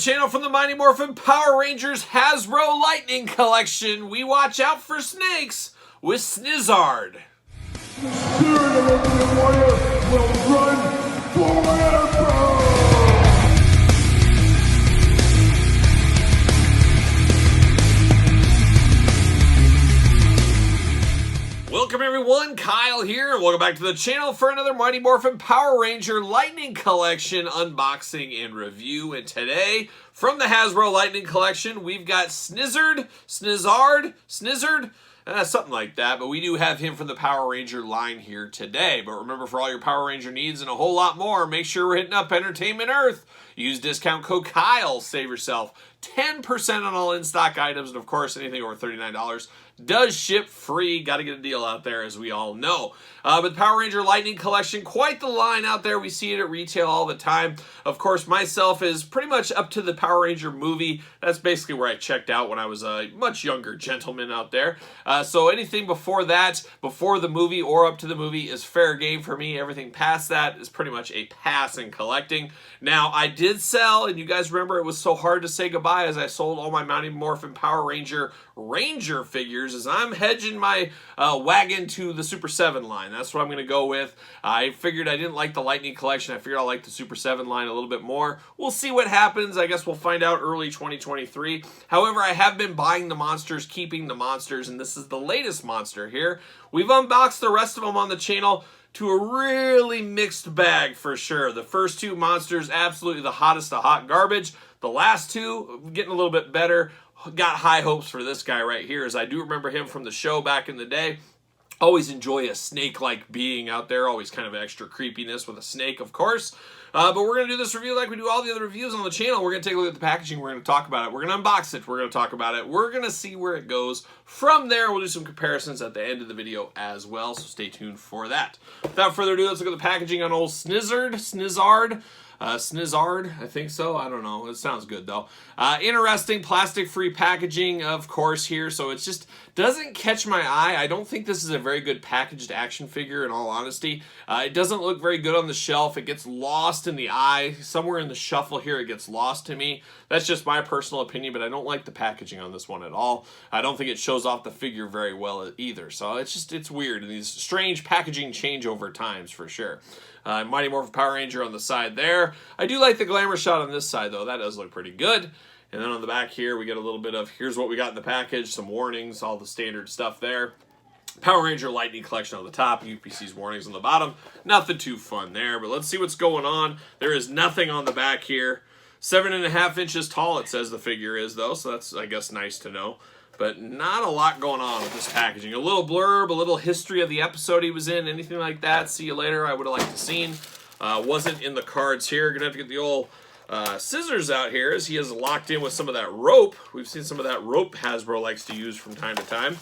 channel from the Mighty Morphin Power Rangers Hasbro Lightning Collection. We watch out for snakes with Snizzard. The spirit of Ultimate Warrior will run forever! Welcome everyone, Kyle here. Welcome back to the channel for another Mighty Morphin Power Ranger Lightning Collection unboxing and review. And today, from the Hasbro Lightning Collection, we've got Snizzard, something like that. But we do have him from the Power Ranger line here today. But remember, for all your Power Ranger needs and a whole lot more, make sure we're hitting up Entertainment Earth. Use discount code Kyle, save yourself 10% on all in-stock items. And of course, anything over $39 does ship free. Got to get a deal out there, as we all know. But the Power Ranger Lightning Collection, quite the line out there. We see it at retail all the time. Of course, myself is pretty much up to the Power Ranger movie. That's basically where I checked out when I was a much younger gentleman out there. So anything before that, before the movie or up to the movie, is fair game for me. Everything past that is pretty much a pass in collecting. Now, I did sell, and you guys remember it was so hard to say goodbye as I sold all my Mighty Morphin Power Ranger figures, as I'm hedging my wagon to the Super 7 line. That's what I'm going to go with. I figured I didn't like the Lightning Collection. I figured I'll like the Super 7 line a little bit more. We'll see what happens. I guess we'll find out early 2023. However, I have been buying the monsters, keeping the monsters, and this is the latest monster here. We've unboxed the rest of them on the channel to a really mixed bag for sure. The first two monsters, absolutely the hottest of hot garbage. The last two, getting a little bit better. Got high hopes for this guy right here, as I do remember him from the show back in the day. Always enjoy a snake-like being out there. Always kind of extra creepiness with a snake, of course. But we're going to do this review like we do all the other reviews on the channel. We're going to take a look at the packaging. We're going to talk about it. We're going to unbox it. We're going to talk about it. We're going to see where it goes. From there, we'll do some comparisons at the end of the video as well, so stay tuned for that. Without further ado, let's look at the packaging on old Snizzard, I think so. I don't know. It sounds good, though. Interesting plastic-free packaging, of course, here. So it just doesn't catch my eye. I don't think this is a very good packaged action figure, in all honesty. It doesn't look very good on the shelf. It gets lost in the eye. Somewhere in the shuffle here, it gets lost to me. That's just my personal opinion, but I don't like the packaging on this one at all. I don't think it shows off the figure very well either. So it's weird. And these strange packaging change over times, for sure. Mighty Morphin Power Ranger on the side there. I do like the glamour shot on this side, though. That does look pretty good. And then on the back here, we get a little bit of, here's what we got in the package, some warnings, all the standard stuff there. Power Ranger Lightning Collection on the top, UPC's warnings on the bottom. Nothing too fun there, but let's see what's going on. There is nothing on the back here. 7.5 inches tall, it says the figure is, though, so that's, I guess, nice to know. But not a lot going on with this packaging. A little blurb, a little history of the episode he was in, anything like that. See you later, I would have liked to have seen. Wasn't in the cards here. Gonna have to get the old scissors out here, as he is locked in with some of that rope. We've seen some of that rope Hasbro likes to use from time to time.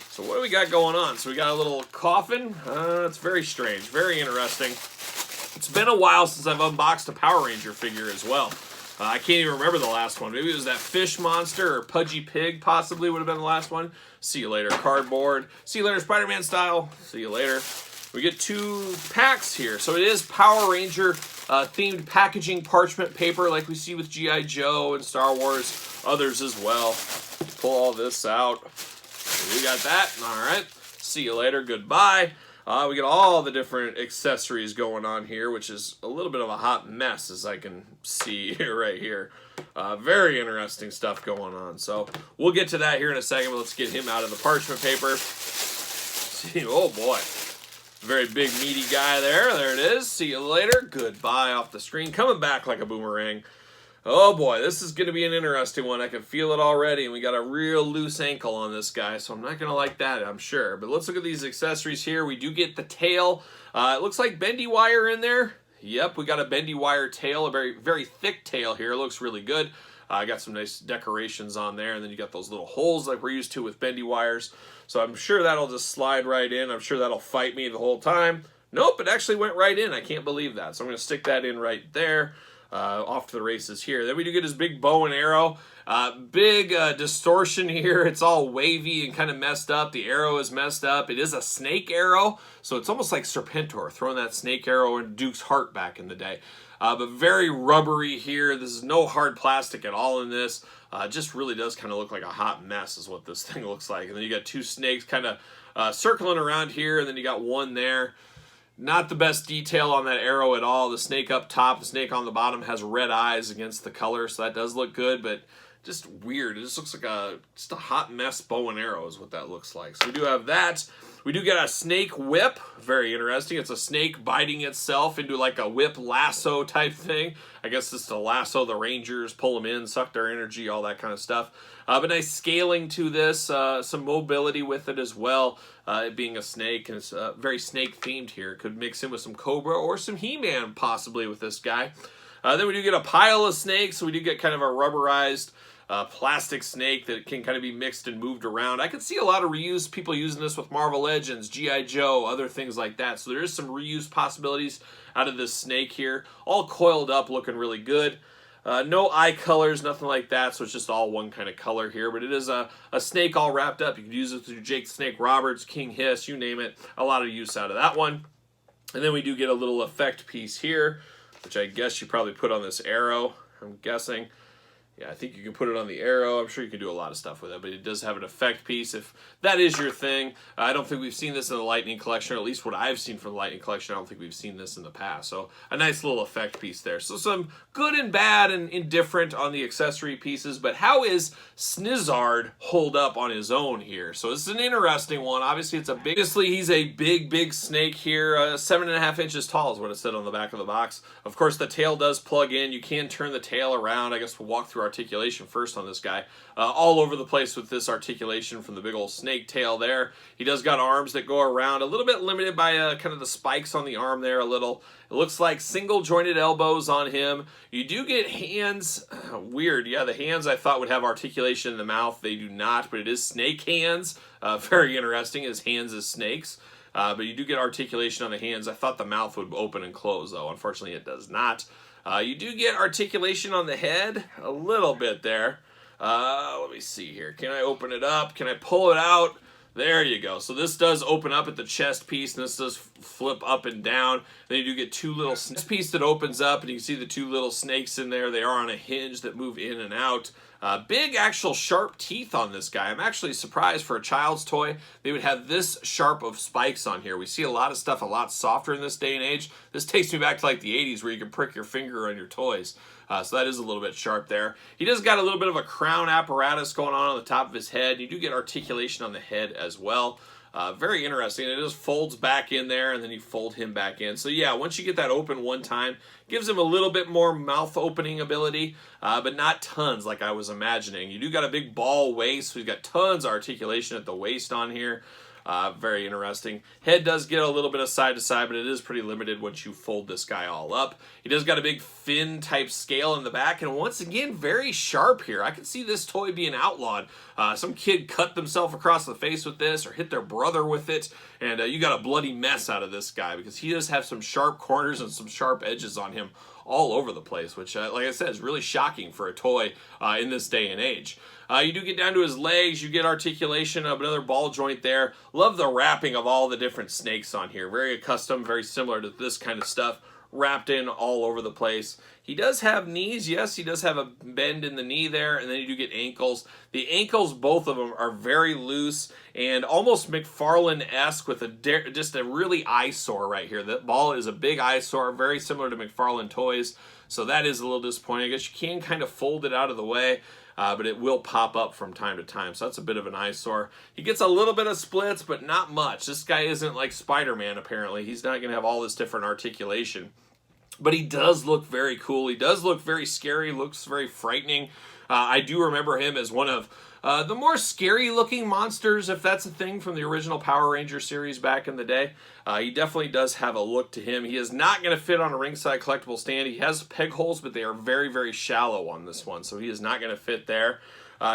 So what do we got going on? So we got a little coffin. It's very strange, very interesting. It's been a while since I've unboxed a Power Ranger figure as well. I can't even remember the last one. Maybe it was that fish monster, or Pudgy Pig possibly would have been the last one. See you later, cardboard. See you later, Spider-Man style. See you later. We get 2 packs here. So it is Power Ranger themed packaging, parchment paper, like we see with G.I. Joe and Star Wars, others as well. Pull all this out. We got that. All right. See you later. Goodbye. We got all the different accessories going on here, which is a little bit of a hot mess, as I can see right here. Very interesting stuff going on. So we'll get to that here in a second, but let's get him out of the parchment paper. See, oh boy. Very big, meaty guy there. There it is. See you later. Goodbye off the screen. Coming back like a boomerang. Oh boy, this is going to be an interesting one. I can feel it already, and we got a real loose ankle on this guy, so I'm not going to like that, I'm sure. But let's look at these accessories here. We do get the tail. It looks like bendy wire in there. Yep, we got a bendy wire tail, a very, very thick tail here. It looks really good. I got some nice decorations on there, and then you got those little holes like we're used to with bendy wires. So I'm sure that'll just slide right in. I'm sure that'll fight me the whole time. Nope, it actually went right in. I can't believe that. So I'm going to stick that in right there. off to the races here. Then we do get his big bow and arrow. Big distortion here. It's all wavy and kind of messed up. The arrow is messed up. It is a snake arrow, so it's almost like Serpentor throwing that snake arrow in Duke's heart back in the day. But very rubbery here. This is no hard plastic at all in this. Just really does kind of look like a hot mess is what this thing looks like. And then you got two snakes kind of circling around here, and then you got one there. Not the best detail on that arrow at all. The snake up top, the snake on the bottom has red eyes against the color, so that does look good, but just weird. It just looks like just a hot mess bow and arrow is what that looks like. So we do have that. We do get a snake whip. Very interesting. It's a snake biting itself into like a whip lasso type thing. I guess it's to lasso the Rangers, pull them in, suck their energy, all that kind of stuff. But nice scaling to this, some mobility with it as well. It being a snake, and it's very snake themed here. Could mix in with some Cobra or some He-Man possibly with this guy. Then we do get a pile of snakes. So we do get kind of a rubberized plastic snake that can kind of be mixed and moved around. I could see a lot of reuse, people using this with Marvel Legends, G.I. Joe, other things like that. So there is some reuse possibilities out of this snake here. All coiled up, looking really good. No eye colors, nothing like that, so it's just all one kind of color here. But it is a snake all wrapped up. You could use it through Jake the Snake Roberts, King Hiss, you name it. A lot of use out of that one. And then we do get a little effect piece here, which I guess you probably put on this arrow, I'm guessing. Yeah, I think you can put it on the arrow. I'm sure you can do a lot of stuff with it, but it does have an effect piece if that is your thing. I don't think we've seen this in the Lightning Collection, or at least what I've seen from the Lightning Collection. I don't think we've seen this in the past. So a nice little effect piece there. So some good and bad and indifferent on the accessory pieces, but how is Snizzard hold up on his own here? So this is an interesting one. Obviously, he's a big snake here. 7.5 inches tall is what it said on the back of the box. Of course, the tail does plug in. You can turn the tail around. I guess we'll walk through articulation first on this guy. All over the place with this articulation from the big old snake tail there. He does got arms that go around, a little bit limited by kind of the spikes on the arm there a little. It looks like single jointed elbows on him. You do get hands. Weird. Yeah, the hands I thought would have articulation in the mouth. They do not, but it is snake hands. Very interesting. His hands as snakes. But you do get articulation on the hands. I thought the mouth would open and close, though. Unfortunately, it does not. You do get articulation on the head, a little bit there. Let me see here. Can I open it up? Can I pull it out? There you go. So this does open up at the chest piece, and this does flip up and down. Then you do get two little piece that opens up, and you can see the two little snakes in there. They are on a hinge that move in and out. Big actual sharp teeth on this guy. I'm actually surprised for a child's toy they would have this sharp of spikes on here. We see a lot of stuff a lot softer in this day and age. This takes me back to like the 80s where you can prick your finger on your toys. So that is a little bit sharp there. He does got a little bit of a crown apparatus going on the top of his head. You do get articulation on the head as well. Very interesting. It just folds back in there, and then you fold him back in. So yeah, once you get that open one time, gives him a little bit more mouth opening ability, but not tons like I was imagining. You do got a big ball waist, so he's got tons of articulation at the waist on here. Very interesting. Head does get a little bit of side to side, but it is pretty limited once you fold this guy all up. He does got a big fin type scale in the back, and once again, very sharp here. I could see this toy being outlawed. Some kid cut themselves across the face with this or hit their brother with it, and you got a bloody mess out of this guy because he does have some sharp corners and some sharp edges on him all over the place, which, like I said, is really shocking for a toy in this day and age. You do get down to his legs. You get articulation of another ball joint there. Love the wrapping of all the different snakes on here. Very custom, very similar to this kind of stuff. Wrapped in all over the place. He does have knees. Yes, he does have a bend in the knee there. And then you do get ankles. The ankles, both of them, are very loose and almost McFarlane-esque with just a really eyesore right here. That ball is a big eyesore, very similar to McFarlane toys. So that is a little disappointing. I guess you can kind of fold it out of the way. But it will pop up from time to time, so that's a bit of an eyesore. He gets a little bit of splits, but not much. This guy isn't like Spider-Man, apparently. He's not going to have all this different articulation. But he does look very cool. He does look very scary, looks very frightening. I do remember him as one of the more scary-looking monsters, if that's a thing, from the original Power Ranger series back in the day. He definitely does have a look to him. He is not going to fit on a ringside collectible stand. He has peg holes, but they are very, very shallow on this one, so he is not going to fit there.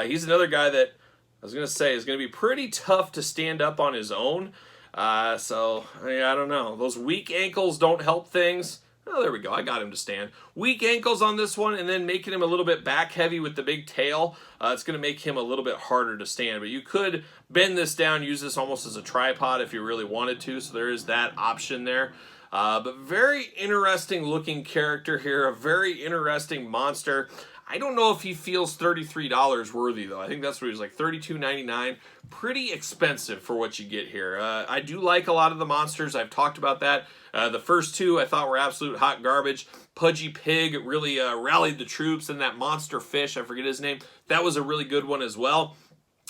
He's another guy that, I was going to say, is going to be pretty tough to stand up on his own. So, I don't know. Those weak ankles don't help things. Oh, there we go. I got him to stand. Weak ankles on this one, and then making him a little bit back heavy with the big tail. It's going to make him a little bit harder to stand, but you could bend this down, use this almost as a tripod if you really wanted to, so there is that option there. But very interesting looking character here, a very interesting monster. I don't know if he feels $33 worthy, though. I think that's what he was like, $32.99. Pretty expensive for what you get here. I do like a lot of the monsters. I've talked about that. The first two I thought were absolute hot garbage. Pudgy Pig really rallied the troops, and that monster fish, I forget his name, that was a really good one as well.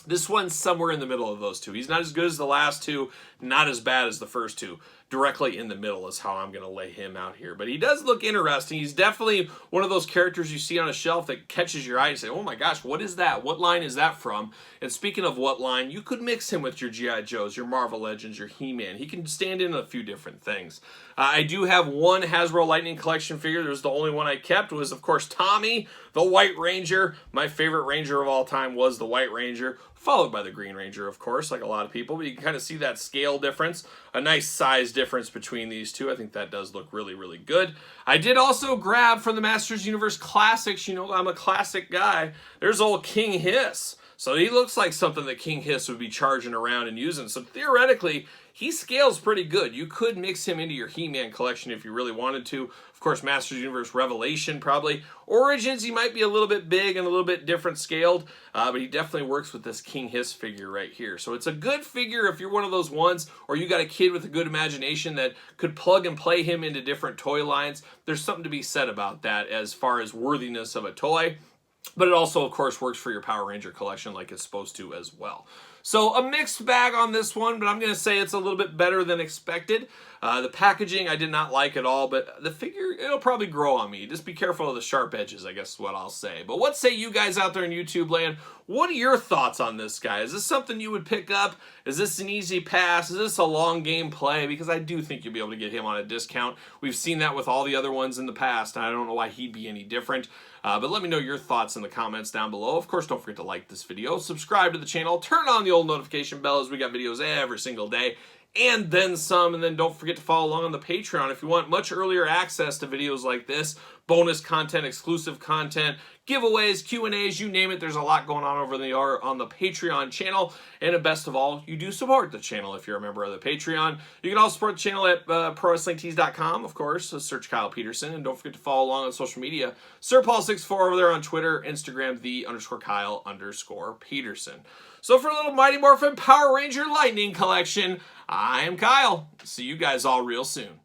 This one's somewhere in the middle of those two. He's not as good as the last two, not as bad as the first two. Directly in the middle is how I'm going to lay him out here. But he does look interesting. He's definitely one of those characters you see on a shelf that catches your eye and say, oh my gosh, what is that? What line is that from? And speaking of what line, you could mix him with your G.I. Joes, your Marvel Legends, your He-Man. He can stand in a few different things. I do have one Hasbro Lightning Collection figure. There's the only one I kept was, of course, Tommy, the White Ranger. My favorite Ranger of all time was the White Ranger, followed by the Green Ranger, of course, like a lot of people. But you can kind of see that scale difference, a nice size difference between these two. I think that does look really, really good. I did also grab from the Masters Universe Classics. You know, I'm a classic guy. There's old King Hiss. So he looks like something that King Hiss would be charging around and using. So theoretically, he scales pretty good. You could mix him into your He-Man collection if you really wanted to. Of course, Masters Universe Revelation probably. Origins, he might be a little bit big and a little bit different scaled, but he definitely works with this King Hiss figure right here. So it's a good figure if you're one of those ones, or you got a kid with a good imagination that could plug and play him into different toy lines. There's something to be said about that as far as worthiness of a toy. But it also, of course, works for your Power Ranger collection like it's supposed to as well. So a mixed bag on this one, but I'm going to say it's a little bit better than expected. The packaging I did not like at all, but the figure, it'll probably grow on me. Just be careful of the sharp edges, I guess is what I'll say. But what say you guys out there in YouTube land? What are your thoughts on this guy? Is this something you would pick up? Is this an easy pass? Is this a long game play? Because I do think you'll be able to get him on a discount. We've seen that with all the other ones in the past, and I don't know why he'd be any different. But let me know your thoughts in the comments down below. Of course, don't forget to like this video, subscribe to the channel, turn on the old notification bell as we got videos every single day, and then some. And then don't forget to follow along on the Patreon if you want much earlier access to videos like this, bonus content, exclusive content, giveaways, Q&As, you name it. There's a lot going on over on the Patreon channel. And best of all, you do support the channel if you're a member of the Patreon. You can also support the channel at ProWrestlingTees.com, of course. So search Kyle Peterson. And don't forget to follow along on social media. SirPaul64 over there on Twitter, Instagram, _Kyle_Peterson. So for a little Mighty Morphin Power Ranger Lightning collection, I am Kyle. See you guys all real soon.